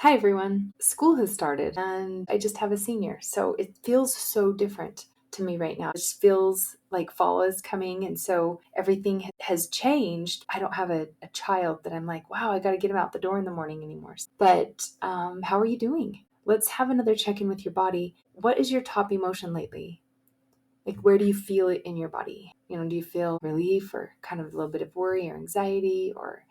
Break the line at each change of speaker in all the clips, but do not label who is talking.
Hi everyone. School has started and I just have a senior, so it feels so different to me right now. It just feels like fall is coming, and so everything has changed. I don't have a child that I'm like, wow, I got to get him out the door in the morning anymore. But how are you doing? Let's have another check-in with your body. What is your top emotion lately? Like, where do you feel it in your body? Do you feel relief or kind of a little bit of worry or anxiety, or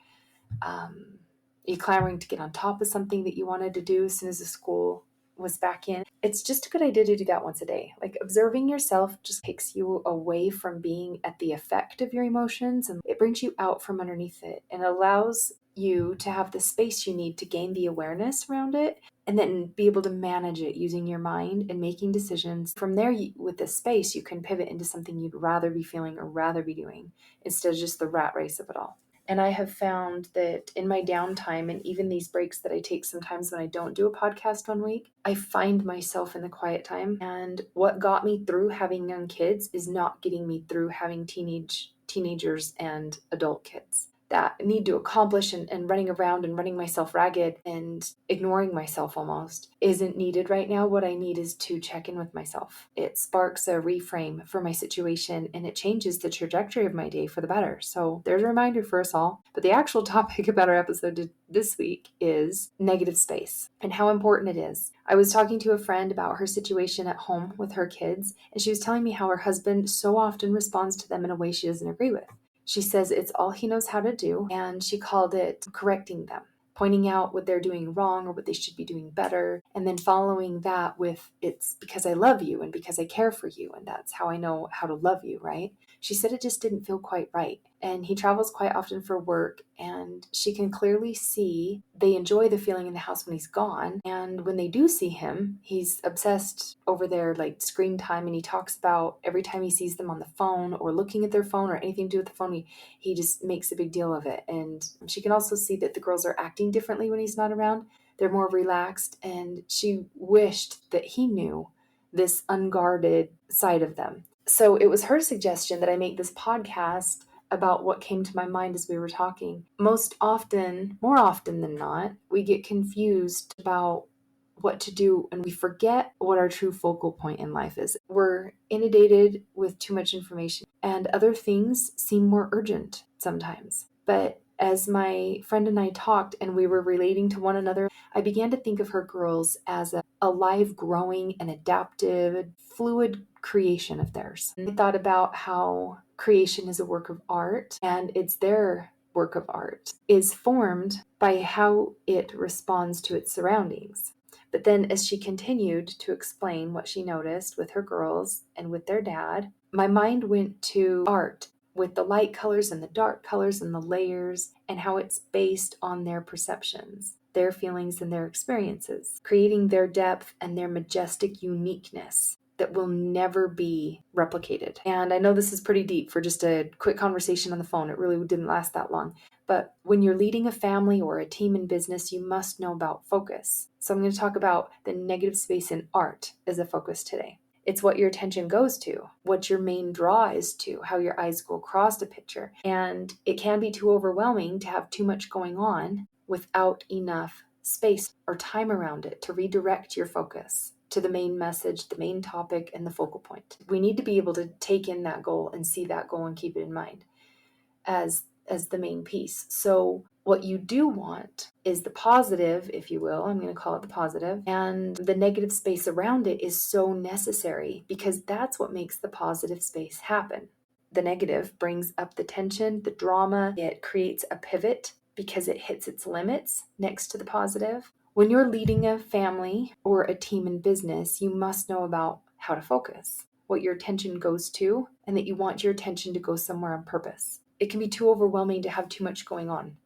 you clamoring to get on top of something that you wanted to do as soon as the school was back in? It's just a good idea to do that once a day. Like, observing yourself just takes you away from being at the effect of your emotions, and it brings you out from underneath it and allows you to have the space you need to gain the awareness around it and then be able to manage it using your mind and making decisions. From there, with this space, you can pivot into something you'd rather be feeling or rather be doing instead of just the rat race of it all. And I have found that in my downtime and even these breaks that I take sometimes when I don't do a podcast 1 week, I find myself in the quiet time. And what got me through having young kids is not getting me through having teenagers and adult kids that need to accomplish, and running around and running myself ragged and ignoring myself almost isn't needed right now. What I need is to check in with myself. It sparks a reframe for my situation and it changes the trajectory of my day for the better. So there's a reminder for us all. But the actual topic about our episode this week is negative space and how important it is. I was talking to a friend about her situation at home with her kids, and she was telling me how her husband so often responds to them in a way she doesn't agree with. She says it's all he knows how to do, and she called it correcting them, pointing out what they're doing wrong or what they should be doing better, and then following that with, it's because I love you and because I care for you, and that's how I know how to love you, right? She said it just didn't feel quite right. And he travels quite often for work, and she can clearly see they enjoy the feeling in the house when he's gone. And when they do see him, he's obsessed over their screen time, and he talks about every time he sees them on the phone or looking at their phone or anything to do with the phone, he just makes a big deal of it. And she can also see that the girls are acting differently when he's not around. They're more relaxed, and she wished that he knew this unguarded side of them. So it was her suggestion that I make this podcast about what came to my mind as we were talking. More often than not, we get confused about what to do and we forget what our true focal point in life is. We're inundated with too much information, and other things seem more urgent sometimes. But as my friend and I talked and we were relating to one another, I began to think of her girls as a live, growing, and adaptive, fluid creation of theirs. And I thought about how creation is a work of art, and it's their work of art is formed by how it responds to its surroundings. But then as she continued to explain what she noticed with her girls and with their dad, my mind went to art with the light colors and the dark colors and the layers, and how it's based on their perceptions, their feelings, and their experiences, creating their depth and their majestic uniqueness that will never be replicated. And I know this is pretty deep for just a quick conversation on the phone. It really didn't last that long. But when you're leading a family or a team in business, you must know about focus. So I'm going to talk about the negative space in art as a focus today. It's what your attention goes to, what your main draw is to, how your eyes go across a picture. And it can be too overwhelming to have too much going on without enough space or time around it to redirect your focus to the main message, the main topic, and the focal point. We need to be able to take in that goal and see that goal and keep it in mind as the main piece. So what you do want is the positive, if you will. I'm going to call it the positive. And the negative space around it is so necessary because that's what makes the positive space happen. The negative brings up the tension, the drama. It creates a pivot because it hits its limits next to the positive. When you're leading a family or a team in business, you must know about how to focus, what your attention goes to, and that you want your attention to go somewhere on purpose. It can be too overwhelming to have too much going on,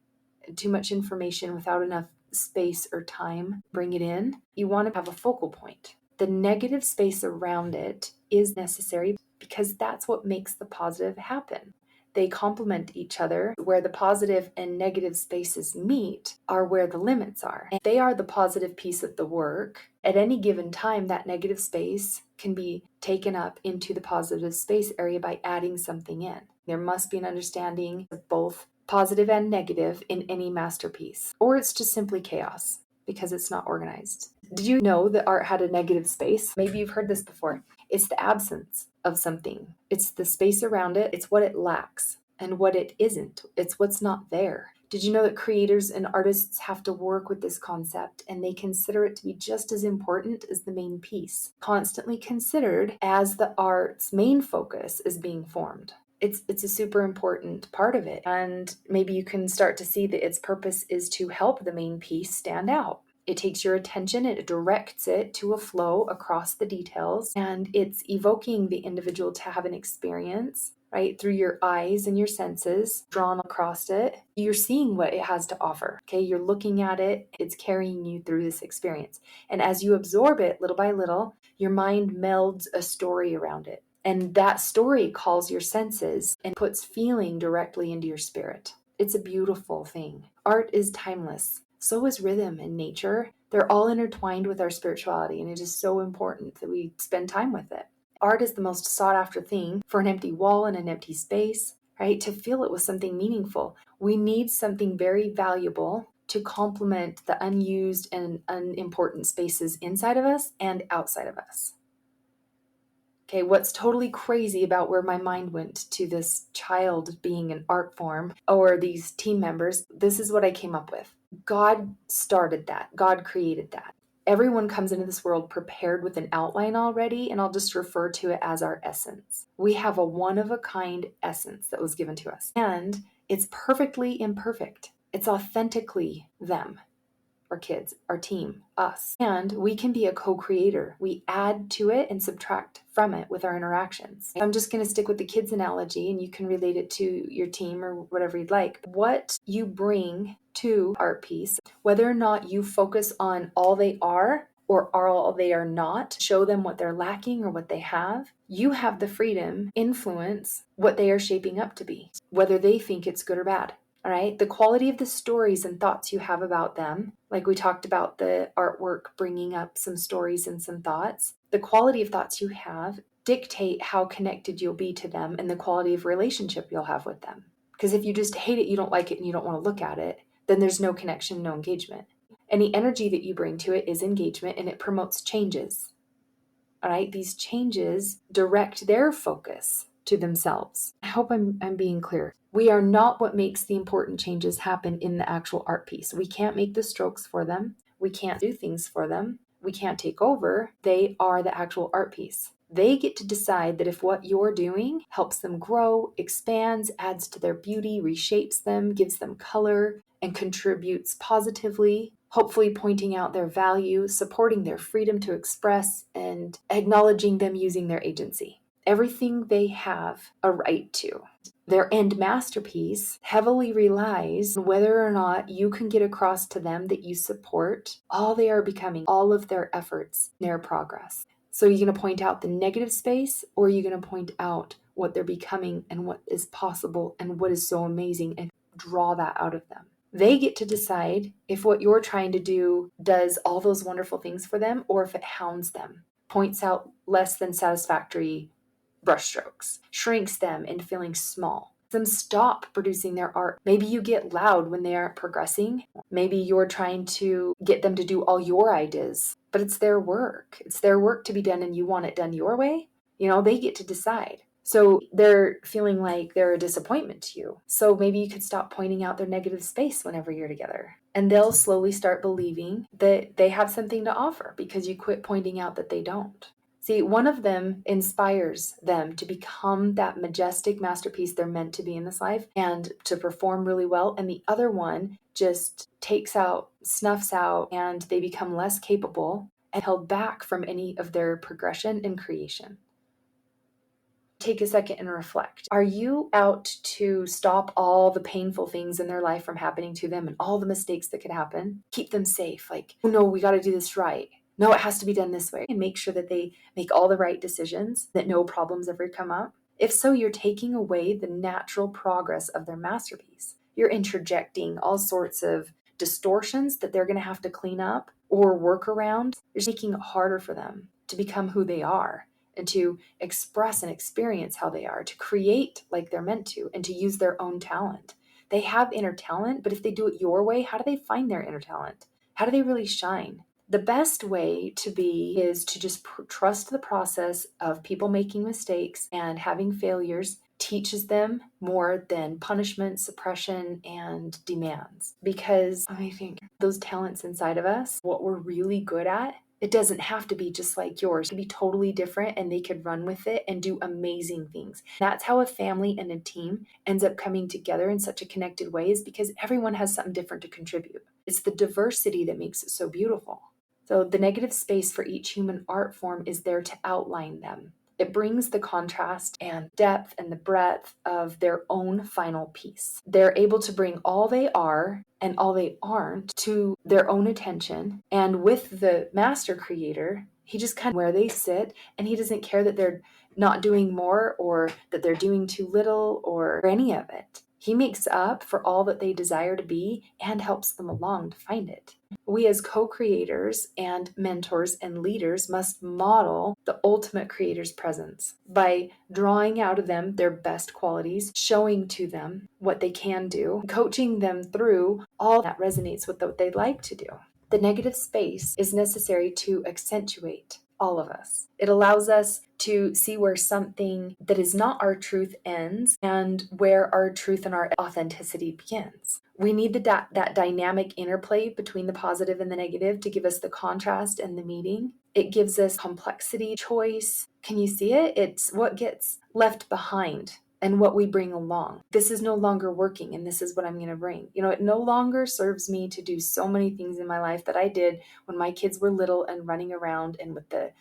too much information without enough space or time. Bring it in. You want to have a focal point. The negative space around it is necessary because that's what makes the positive happen. They complement each other. Where the positive and negative spaces meet are where the limits are. And they are the positive piece of the work. At any given time, that negative space can be taken up into the positive space area by adding something in. There must be an understanding of both positive and negative in any masterpiece, or it's just simply chaos. because it's not organized. Did you know that art had a negative space? Maybe you've heard this before. It's the absence of something. It's the space around it. It's what it lacks and what it isn't. It's what's not there. Did you know that creators and artists have to work with this concept, and they consider it to be just as important as the main piece, constantly considered as the art's main focus is being formed? It's a super important part of it. And maybe you can start to see that its purpose is to help the main piece stand out. It takes your attention, it directs it to a flow across the details, and it's evoking the individual to have an experience, right? Through your eyes and your senses drawn across it. You're seeing what it has to offer. Okay, you're looking at it, it's carrying you through this experience. And as you absorb it little by little, your mind melds a story around it. And that story calls your senses and puts feeling directly into your spirit. It's a beautiful thing. Art is timeless. So is rhythm and nature. They're all intertwined with our spirituality, and it is so important that we spend time with it. Art is the most sought after thing for an empty wall and an empty space, right? To fill it with something meaningful. We need something very valuable to complement the unused and unimportant spaces inside of us and outside of us. Okay, what's totally crazy about where my mind went to this child being an art form or these team members, this is what I came up with. God started that. God created that. Everyone comes into this world prepared with an outline already, and I'll just refer to it as our essence. We have a one-of-a-kind essence that was given to us, and it's perfectly imperfect. It's authentically them. Our kids, our team, us. And we can be a co-creator. We add to it and subtract from it with our interactions. I'm just going to stick with the kids analogy, and you can relate it to your team or whatever you'd like. What you bring to art piece, whether or not you focus on all they are or all they are not, show them what they're lacking or what they have, you have the freedom influence what they are shaping up to be, whether they think it's good or bad. All right. The quality of the stories and thoughts you have about them, like we talked about the artwork bringing up some stories and some thoughts, the quality of thoughts you have dictate how connected you'll be to them and the quality of relationship you'll have with them. Because if you just hate it, you don't like it, and you don't want to look at it, then there's no connection, no engagement. Any energy that you bring to it is engagement, and it promotes changes. All right. These changes direct their focus to themselves. I hope I'm being clear. We are not what makes the important changes happen in the actual art piece. We can't make the strokes for them. We can't do things for them. We can't take over. They are the actual art piece. They get to decide that if what you're doing helps them grow, expands, adds to their beauty, reshapes them, gives them color, and contributes positively, hopefully pointing out their value, supporting their freedom to express, and acknowledging them using their agency. Everything they have a right to. Their end masterpiece heavily relies on whether or not you can get across to them that you support all they are becoming, all of their efforts, their progress. So you're going to point out the negative space, or are you going to point out what they're becoming and what is possible and what is so amazing, and draw that out of them? They get to decide if what you're trying to do does all those wonderful things for them, or if it hounds them, points out less than satisfactory brushstrokes, shrinks them into feeling small. Them stop producing their art. Maybe you get loud when they aren't progressing. Maybe you're trying to get them to do all your ideas, but it's their work. It's their work to be done, and you want it done your way. They get to decide. So they're feeling like they're a disappointment to you. So maybe you could stop pointing out their negative space whenever you're together. And they'll slowly start believing that they have something to offer because you quit pointing out that they don't. See, one of them inspires them to become that majestic masterpiece they're meant to be in this life and to perform really well. And the other one just takes out, snuffs out, and they become less capable and held back from any of their progression and creation. Take a second and reflect. Are you out to stop all the painful things in their life from happening to them and all the mistakes that could happen? Keep them safe. Like, oh no, we got to do this right. No, it has to be done this way. And make sure that they make all the right decisions, that no problems ever come up. If so, you're taking away the natural progress of their masterpiece. You're interjecting all sorts of distortions that they're going to have to clean up or work around. You're making it harder for them to become who they are, and to express and experience how they are, to create like they're meant to, and to use their own talent. They have inner talent, but if they do it your way, how do they find their inner talent? How do they really shine? The best way to be is to just trust the process of people making mistakes and having failures teaches them more than punishment, suppression, and demands. Because I think those talents inside of us, what we're really good at, it doesn't have to be just like yours. It could be totally different and they could run with it and do amazing things. That's how a family and a team ends up coming together in such a connected way, is because everyone has something different to contribute. It's the diversity that makes it so beautiful. So the negative space for each human art form is there to outline them. It brings the contrast and depth and the breadth of their own final piece. They're able to bring all they are and all they aren't to their own attention. And with the master creator, he just kind of where they sit, and he doesn't care that they're not doing more or that they're doing too little or any of it. He makes up for all that they desire to be and helps them along to find it. We as co-creators and mentors and leaders must model the ultimate creator's presence by drawing out of them their best qualities, showing to them what they can do, coaching them through all that resonates with what they'd like to do. The negative space is necessary to accentuate all of us. It allows us to see where something that is not our truth ends and where our truth and our authenticity begins. We need that dynamic interplay between the positive and the negative to give us the contrast and the meaning. It gives us complexity, choice. Can you see it? It's what gets left behind and what we bring along. This is no longer working, and this is what I'm going to bring. It no longer serves me to do so many things in my life that I did when my kids were little and running around and with the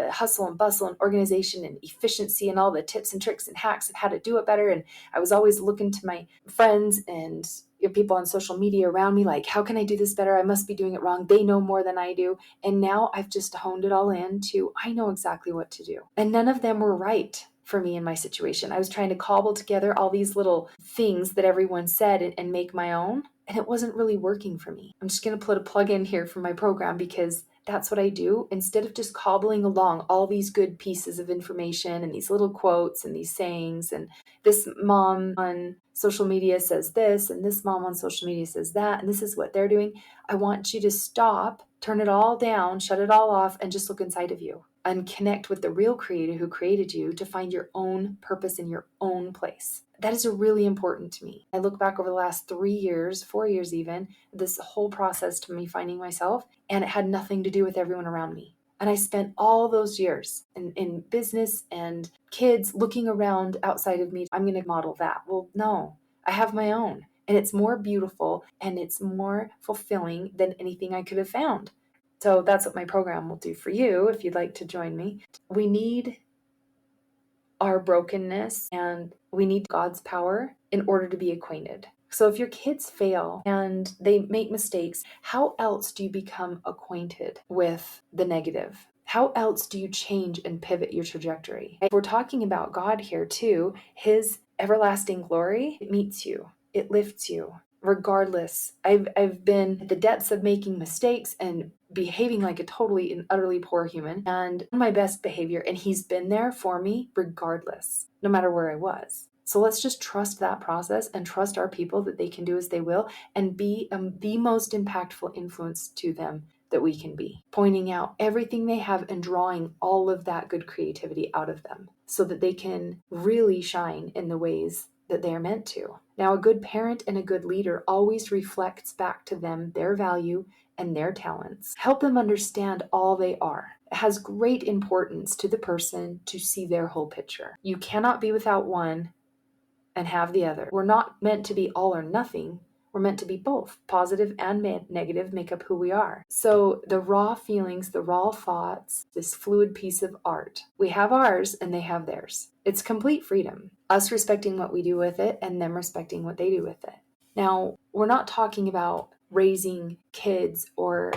hustle and bustle and organization and efficiency and all the tips and tricks and hacks of how to do it better. And I was always looking to my friends and people on social media around me like, how can I do this better? I must be doing it wrong. They know more than I do. And now I've just honed it all in to, I know exactly what to do. And none of them were right for me in my situation. I was trying to cobble together all these little things that everyone said and make my own. And it wasn't really working for me. I'm just going to put a plug in here for my program because that's what I do. Instead of just cobbling along all these good pieces of information and these little quotes and these sayings, and this mom on social media says this, and this mom on social media says that, and this is what they're doing. I want you to stop, turn it all down, shut it all off, and just look inside of you and connect with the real creator who created you to find your own purpose in your own place. That is really important to me. I look back over the last 3 years, 4 years even, this whole process to me finding myself, and it had nothing to do with everyone around me. And I spent all those years in business and kids looking around outside of me. I'm going to model that. Well, no, I have my own. And it's more beautiful and it's more fulfilling than anything I could have found. So that's what my program will do for you if you'd like to join me. We need our brokenness and we need God's power in order to be acquainted. So if your kids fail and they make mistakes, how else do you become acquainted with the negative? How else do you change and pivot your trajectory? If we're talking about God here too, his everlasting glory, it meets you, it lifts you. Regardless, I've been at the depths of making mistakes and behaving like a totally and utterly poor human and on my best behavior, and he's been there for me regardless, no matter where I was. So let's just trust that process and trust our people that they can do as they will and be the most impactful influence to them that we can be, pointing out everything they have and drawing all of that good creativity out of them so that they can really shine in the ways that they are meant to. Now, a good parent and a good leader always reflects back to them their value and their talents. Help them understand all they are. It has great importance to the person to see their whole picture. You cannot be without one and have the other. We're not meant to be all or nothing. We're meant to be both. Positive and negative make up who we are. So the raw feelings, the raw thoughts, this fluid piece of art, we have ours and they have theirs. It's complete freedom. Us respecting what we do with it and them respecting what they do with it. Now, we're not talking about raising kids or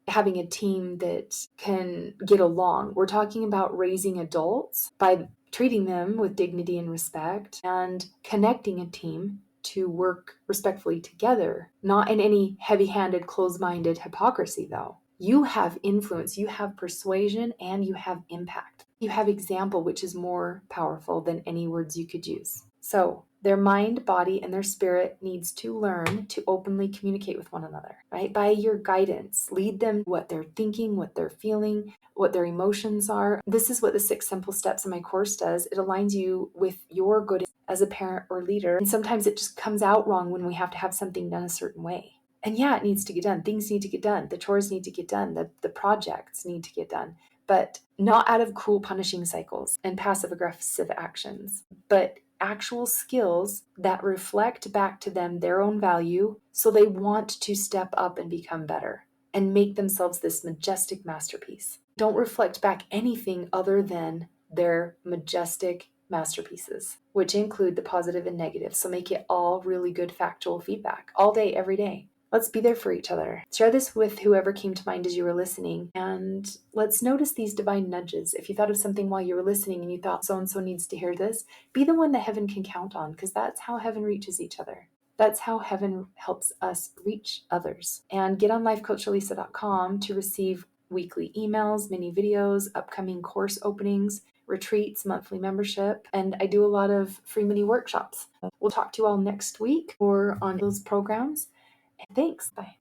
having a team that can get along. We're talking about raising adults by treating them with dignity and respect and connecting a team to work respectfully together, not in any heavy-handed, closed-minded hypocrisy, though. You have influence, you have persuasion, and you have impact. You have example, which is more powerful than any words you could use. So Their mind, body, and their spirit needs to learn to openly communicate with one another, right? By your guidance, lead them what they're thinking, what they're feeling, what their emotions are. This is what the 6 simple steps in my course does. It aligns you with your good as a parent or leader. And sometimes it just comes out wrong when we have to have something done a certain way. And yeah, it needs to get done. Things need to get done. The chores need to get done. The projects need to get done. But not out of cruel punishing cycles and passive aggressive actions, but actual skills that reflect back to them their own value so they want to step up and become better and make themselves this majestic masterpiece. Don't reflect back anything other than their majestic masterpieces, which include the positive and negative. So make it all really good factual feedback all day, every day. Let's be there for each other. Share this with whoever came to mind as you were listening, and let's notice these divine nudges. If you thought of something while you were listening and you thought so-and-so needs to hear this, be the one that heaven can count on, because that's how heaven reaches each other. That's how heaven helps us reach others. And get on lifecoachalisa.com to receive weekly emails, mini videos, upcoming course openings, retreats, monthly membership, and I do a lot of free mini workshops. We'll talk to you all next week or on those programs. Thanks. Bye.